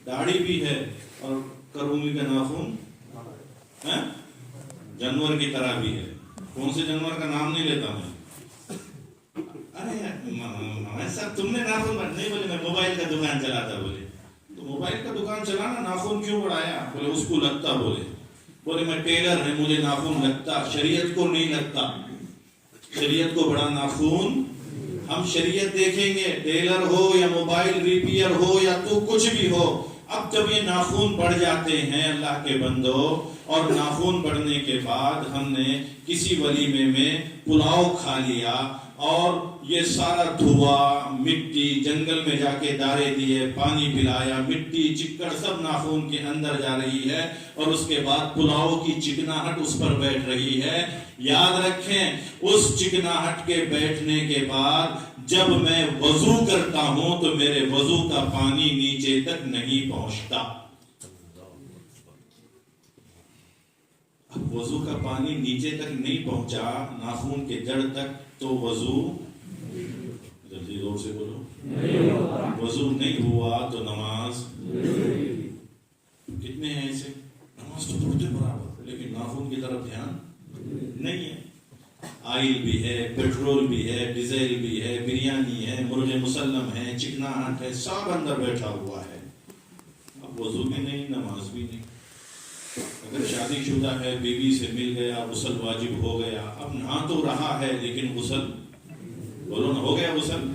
داڑھی بھی ہے، اور کرونگی کا ناخون جانور کی طرح بھی ہے. کون سے جانور کا نام نہیں لیتا میں. ارے صاحب تم نے ناخون نہیں. بولے میں موبائل کا دکان چلاتا. بولے تو موبائل کا دکان چلانا ناخون کیوں بڑھایا؟ بولے اس کو لگتا. بولے میں ٹیلر ہے، مجھے ناخون لگتا، شریعت کو نہیں لگتا. شریعت کو بڑا ناخون، ہم شریعت دیکھیں گے. ٹیلر ہو یا موبائل ریپیئر ہو یا تو کچھ بھی ہو، اب جب یہ ناخون بڑھ جاتے ہیں اللہ کے بندو، اور ناخون بڑھنے کے بعد ہم نے کسی ولیمے میں پلاؤ کھا لیا اور یہ سارا دھواں، مٹی، جنگل میں جا کے دارے دیے، پانی پلایا، مٹی چکڑ سب ناخون کے اندر جا رہی ہے، اور اس کے بعد پلاؤ کی چکناہٹ اس پر بیٹھ رہی ہے. یاد رکھیں اس چکناہٹ کے بیٹھنے کے بعد جب میں وضو کرتا ہوں تو میرے وضو کا پانی نیچے تک نہیں پہنچتا. وضو کا پانی نیچے تک نہیں پہنچا، ناخون کے جڑ تک، تو وضو، جلدی زور سے بولو، وضو نہیں ہوا تو نماز. کتنے ہیں ایسے نماز تو پڑھتے برابر لیکن ناخون کی طرف دھیان نہیں ہے. آئل بھی ہے، پیٹرول بھی ہے، ڈیزل بھی ہے، بریانی ہے، مرغ مسلم ہے، چکناہٹ ہے، سب اندر بیٹھا ہوا ہے. اب وضو بھی نہیں، نماز بھی نہیں. اگر شادی شدہ ہے، بیوی سے مل گیا، غسل واجب ہو گیا. اب نہا تو رہا ہے لیکن غسل، بولو نہ ہو گیا غسل؟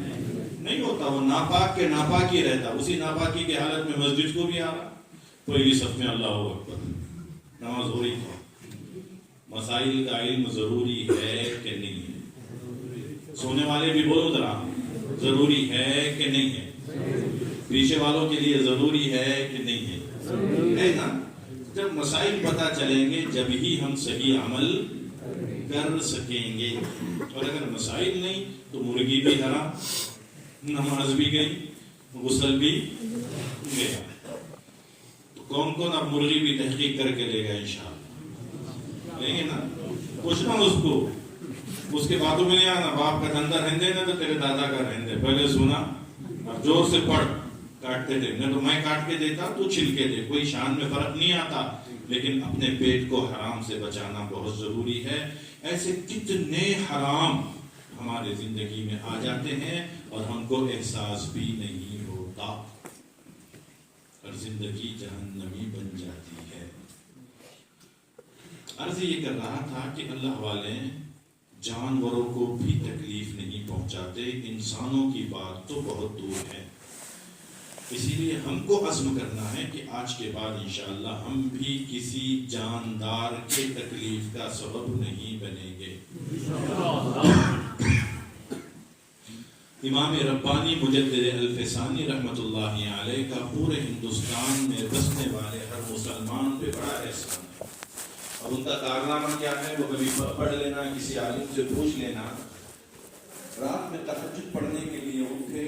نہیں ہوتا. وہ ناپاک کے ناپاک ہی رہتا. اسی ناپاکی کی حالت میں مسجد کو بھی آ رہا، پہلی صف میں اللہ اکبر، نماز ہو رہی ہے. مسائل کا علم ضروری ہے کہ نہیں ہے؟ سونے والے بھی بولو ذرا، ضروری ہے کہ نہیں ہے؟ پیچھے والوں کے لیے ضروری ہے کہ نہیں ہے نا؟ جب مسائل پتہ چلیں گے جب ہی ہم صحیح عمل کر سکیں گے. اور اگر مسائل نہیں تو مرغی بھی حرام، نماز بھی گئی، غسل بھی گیا. تو کون کون اب مرغی بھی تحقیق کر کے لے گا انشاءاللہ؟ لیں گے نا؟ پوچھنا اس کو، اس کے باتوں میں نہیں آنا. باپ کا دھندا رہندے نا تو تیرے دادا کا رہندے، پہلے سنا اب زور سے پڑھ. کاٹتے تھے نہ تو میں کاٹ کے دیتا تو چھلکے دے، کوئی شان میں فرق نہیں آتا، لیکن اپنے پیٹ کو حرام سے بچانا بہت ضروری ہے. ایسے کتنے حرام ہمارے زندگی میں آ جاتے ہیں اور ہم کو احساس بھی نہیں ہوتا اور زندگی جہنمی بن جاتی ہے. عرض یہ کر رہا تھا کہ اللہ والے جانوروں کو بھی تکلیف نہیں پہنچاتے، انسانوں کی بات تو بہت دور ہے. اسی لیے ہم کو عزم کرنا ہے کہ آج کے بعد انشاءاللہ ہم بھی کسی جاندار کے تکلیف کا سبب نہیں بنیں گے. امام ربانی مجدد الفسانی رحمت اللہ علیہ کا پورے ہندوستان میں بسنے والے ہر مسلمان پہ بڑا احسان ہے. اور ان کا کارنامہ کیا ہے وہ کبھی پڑھ لینا، کسی عالم سے پوچھ لینا. رات میں تہجد پڑھنے کے لیے اٹھے